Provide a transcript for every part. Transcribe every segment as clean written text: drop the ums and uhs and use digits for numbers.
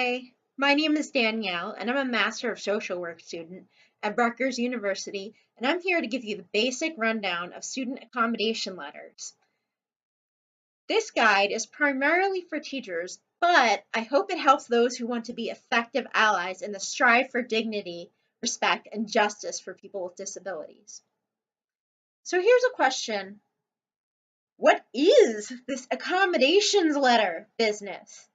Hi, my name is Danielle, and I'm a Master of Social Work student at Rutgers University, and I'm here to give you the basic rundown of student accommodation letters. This guide is primarily for teachers, but I hope it helps those who want to be effective allies in the strive for dignity, respect, and justice for people with disabilities. So here's a question. What is this accommodations letter business?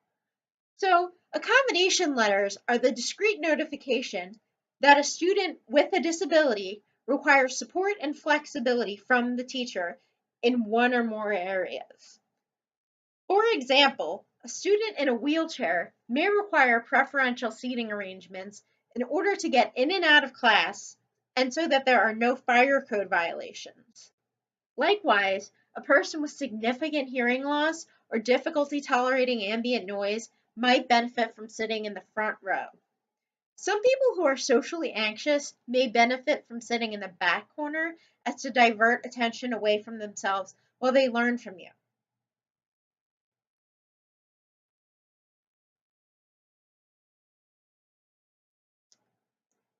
So, accommodation letters are the discrete notification that a student with a disability requires support and flexibility from the teacher in one or more areas. For example, a student in a wheelchair may require preferential seating arrangements in order to get in and out of class and so that there are no fire code violations. Likewise, a person with significant hearing loss or difficulty tolerating ambient noise might benefit from sitting in the front row. Some people who are socially anxious may benefit from sitting in the back corner as to divert attention away from themselves while they learn from you.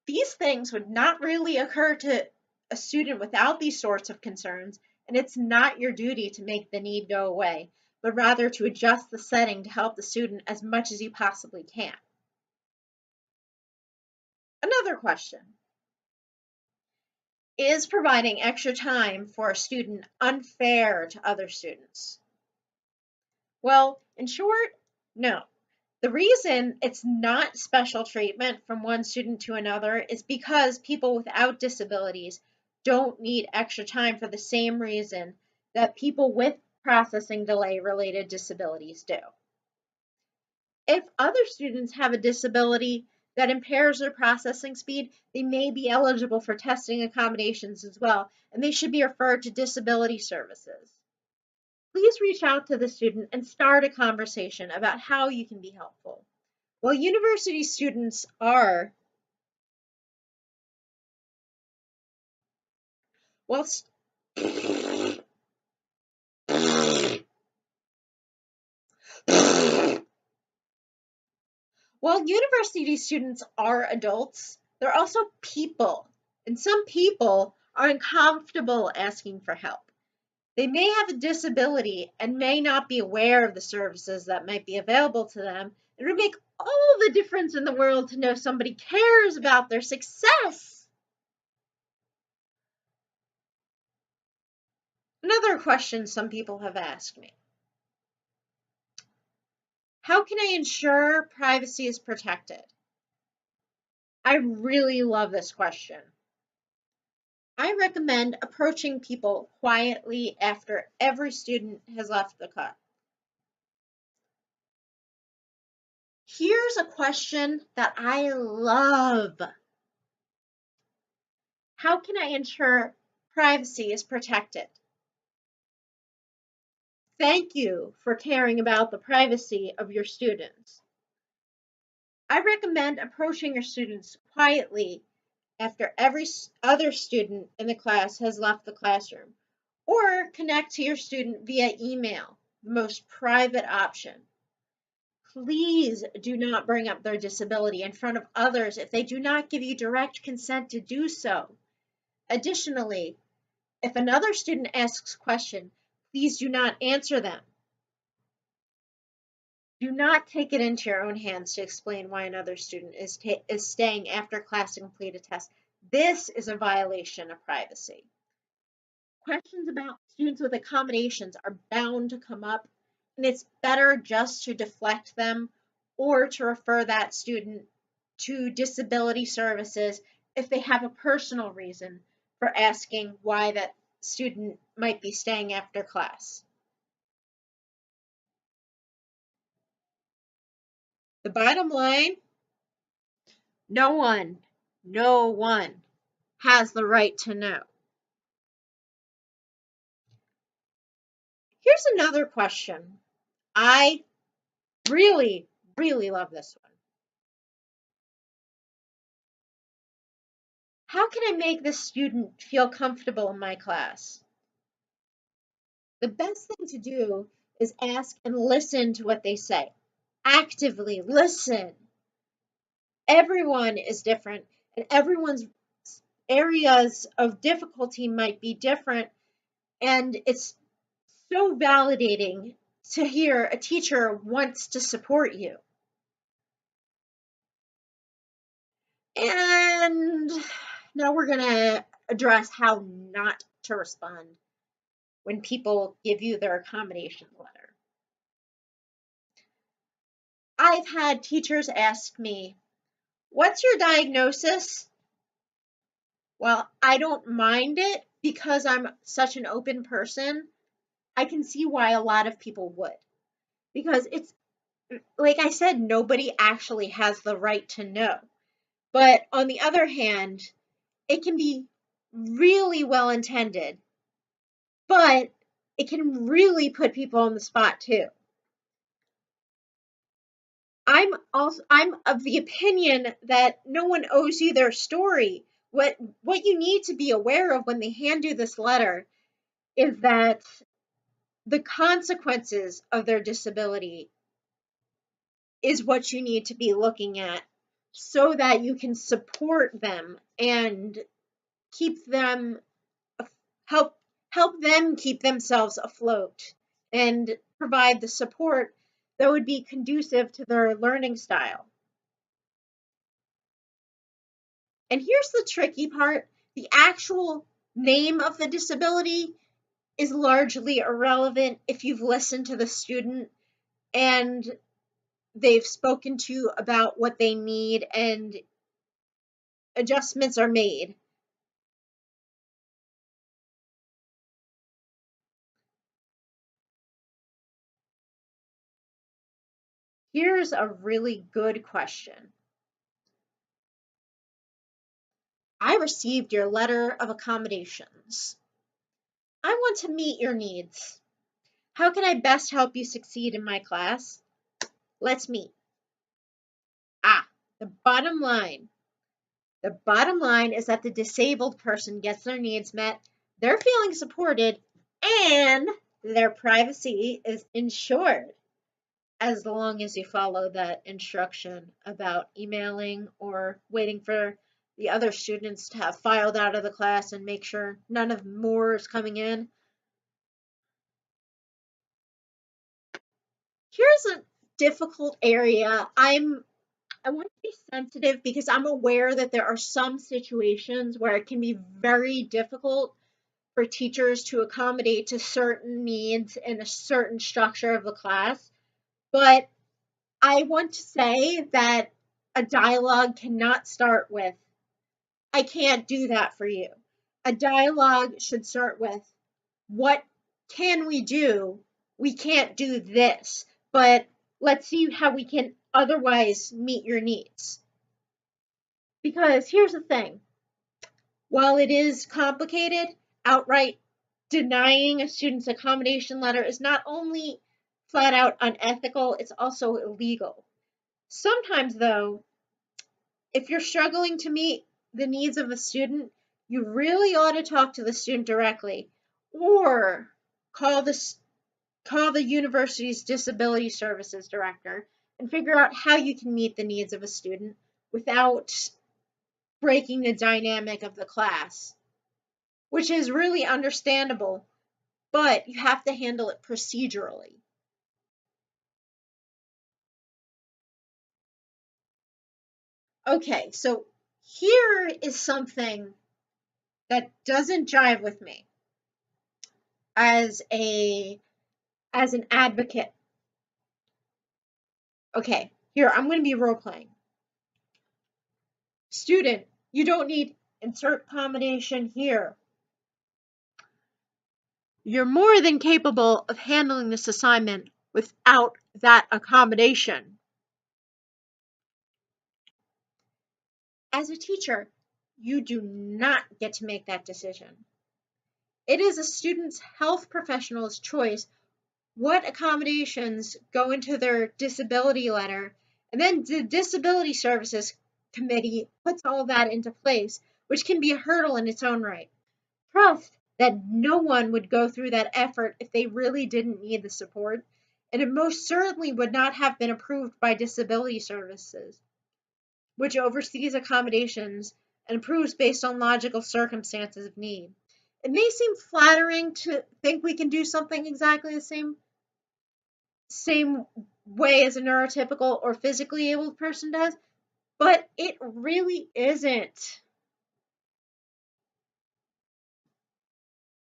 These things would not really occur to a student without these sorts of concerns, and it's not your duty to make the need go away, but rather to adjust the setting to help the student as much as you possibly can. Another question. Is providing extra time for a student unfair to other students? Well, in short, no. The reason it's not special treatment from one student to another is because people without disabilities don't need extra time for the same reason that people with processing delay related disabilities do. If other students have a disability that impairs their processing speed, they may be eligible for testing accommodations as well, and they should be referred to disability services. Please reach out to the student and start a conversation about how you can be helpful. While university students are, while While university students are adults, they're also people, and some people are uncomfortable asking for help. They may have a disability and may not be aware of the services that might be available to them. It would make all the difference in the world to know somebody cares about their success. Another question some people have asked me. How can I ensure privacy is protected? I really love this question. I recommend approaching people quietly after every student has left the class. Here's a question that I love. How can I ensure privacy is protected? Thank you for caring about the privacy of your students. I recommend approaching your students quietly after every other student in the class has left the classroom, or connect to your student via email, the most private option. Please do not bring up their disability in front of others if they do not give you direct consent to do so. Additionally, if another student asks a question, please do not answer them. Do not take it into your own hands to explain why another student is staying after class to complete a test. This is a violation of privacy. Questions about students with accommodations are bound to come up, and it's better just to deflect them or to refer that student to disability services if they have a personal reason for asking why that student might be staying after class. The bottom line, no one has the right to know. Here's another question. I really love this one. How can I make this student feel comfortable in my class? The best thing to do is ask and listen to what they say. actively listen. Everyone is different, and everyone's areas of difficulty might be different, and it's so validating to hear a teacher wants to support you. And now we're going to address how not to respond when people give you their accommodation letter. I've had teachers ask me, "What's your diagnosis?" Well, I don't mind it because I'm such an open person. I can see why a lot of people would. Because it's, like I said, nobody actually has the right to know. But on the other hand, it can be really well intended, but it can really put people on the spot too. I'm of the opinion that no one owes you their story. What you need to be aware of when they hand you this letter is that the consequences of their disability is what you need to be looking at so that you can support them and keep them help help them keep themselves afloat and provide the support that would be conducive to their learning style. And here's the tricky part: the actual name of the disability is largely irrelevant if you've listened to the student and they've spoken to you about what they need and adjustments are made. Here's a really good question. I received your letter of accommodations. I want to meet your needs. How can I best help you succeed in my class? Let's meet. Ah, the bottom line. The bottom line is that the disabled person gets their needs met, they're feeling supported, and their privacy is ensured, as long as you follow that instruction about emailing or waiting for the other students to have filed out of the class and make sure none of more is coming in. Here's a difficult area. I want to be sensitive because I'm aware that there are some situations where it can be very difficult for teachers to accommodate to certain needs in a certain structure of the class. But I want to say that a dialogue cannot start with, "I can't do that for you." A dialogue should start with, "What can we do? We can't do this, but let's see how we can otherwise meet your needs." Because here's the thing: while it is complicated, outright denying a student's accommodation letter is not only flat out unethical, it's also illegal. Sometimes, though, if you're struggling to meet the needs of a student, you really ought to talk to the student directly or call the university's disability services director and figure out how you can meet the needs of a student without breaking the dynamic of the class, which is really understandable, but you have to handle it procedurally. Okay, so here is something that doesn't jive with me as an advocate. Okay, here I'm going to be role playing. Student, you don't need insert accommodation here. You're more than capable of handling this assignment without that accommodation. As a teacher, you do not get to make that decision. It is a student's health professional's choice what accommodations go into their disability letter, and then the Disability Services Committee puts all that into place, which can be a hurdle in its own right. Trust that no one would go through that effort if they really didn't need the support, and it most certainly would not have been approved by Disability Services, which oversees accommodations and approves based on logical circumstances of need. It may seem flattering to think we can do something exactly the same way as a neurotypical or physically able person does, but it really isn't.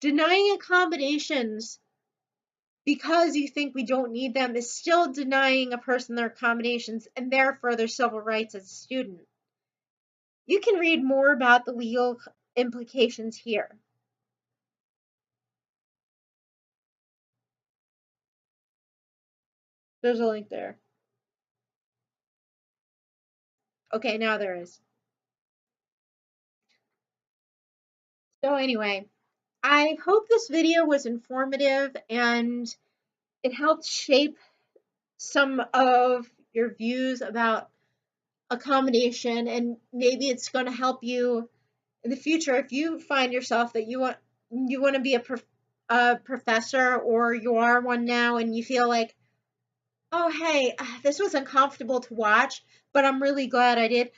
Denying accommodations because you think we don't need them is still denying a person their accommodations and therefore their civil rights as a student. You can read more about the legal implications here. There's a link there. Okay, now there is. So anyway, I hope this video was informative and it helped shape some of your views about accommodation, and maybe it's going to help you in the future if you find yourself that you want to be a professor, or you are one now and you feel like, oh hey, this was uncomfortable to watch, but I'm really glad I did.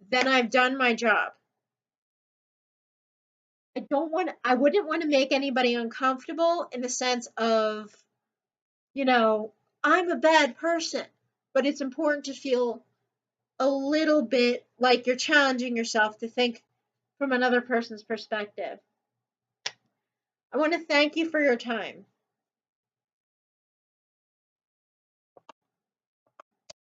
Then I've done my job. I wouldn't want to make anybody uncomfortable in the sense of, you know, I'm a bad person, but it's important to feel a little bit like you're challenging yourself to think from another person's perspective. I want to thank you for your time.